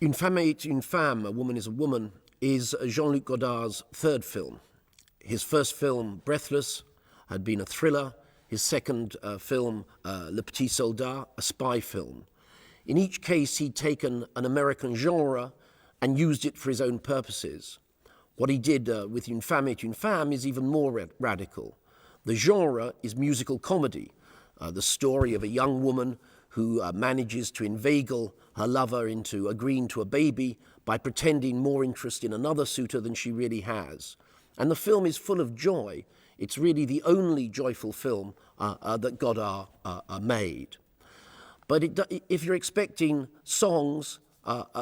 Une Femme Est Une Femme, A Woman is a Woman, is Jean-Luc Godard's third film. His first film, Breathless, had been a thriller. His second film, Le Petit Soldat, a spy film. In each case, he'd taken an American genre and used it for his own purposes. What he did with Une Femme Est Une Femme is even more radical. The genre is musical comedy, the story of a young woman who manages to inveigle her lover into agreeing to a baby by pretending more interest in another suitor than she really has. And the film is full of joy. It's really the only joyful film that Godard made. But if you're expecting songs,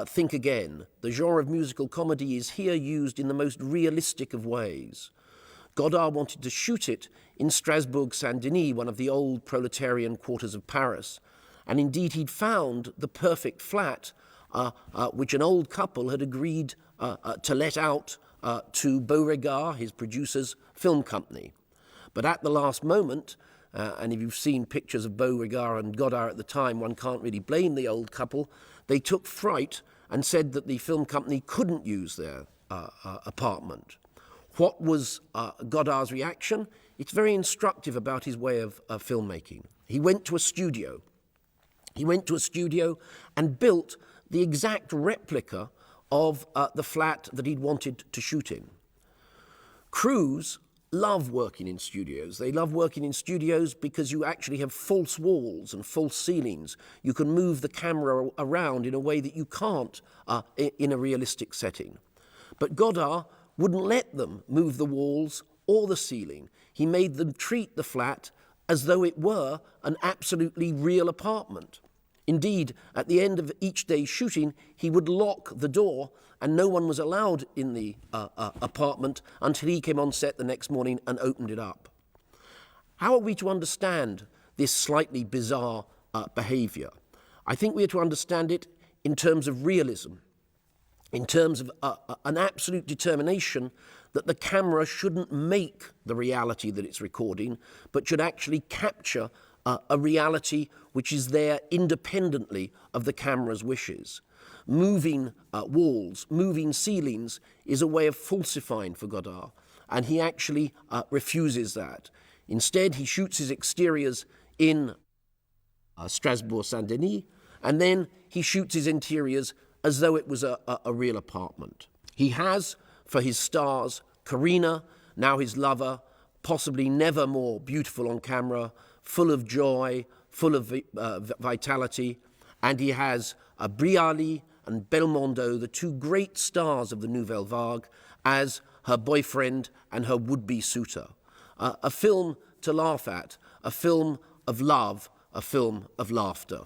think again. The genre of musical comedy is here used in the most realistic of ways. Godard wanted to shoot it in Strasbourg Saint-Denis, one of the old proletarian quarters of Paris. And indeed, he'd found the perfect flat, which an old couple had agreed to let out to Beauregard, his producer's film company. But at the last moment, and if you've seen pictures of Beauregard and Godard at the time, one can't really blame the old couple, they took fright and said that the film company couldn't use their apartment. What was Godard's reaction? It's very instructive about his way of filmmaking. He went to a studio. He went to a studio and built the exact replica of the flat that he'd wanted to shoot in. Crews love working in studios. They love working in studios because you actually have false walls and false ceilings. You can move the camera around in a way that you can't in a realistic setting. But Godard wouldn't let them move the walls or the ceiling. He made them treat the flat as though it were an absolutely real apartment. Indeed, at the end of each day's shooting, he would lock the door and no one was allowed in the apartment until he came on set the next morning and opened it up. How are we to understand this slightly bizarre behavior? I think we are to understand it in terms of realism, in terms of an absolute determination that the camera shouldn't make the reality that it's recording, but should actually capture a reality which is there independently of the camera's wishes. Moving walls, moving ceilings is a way of falsifying for Godard, and he actually refuses that. Instead, he shoots his exteriors in Strasbourg Saint-Denis, and then he shoots his interiors as though it was a real apartment. He has, for his stars, Karina, now his lover, possibly never more beautiful on camera, full of joy, full of vitality, and he has Brialy and Belmondo, the two great stars of the Nouvelle Vague, as her boyfriend and her would-be suitor. A film to laugh at, a film of love, a film of laughter.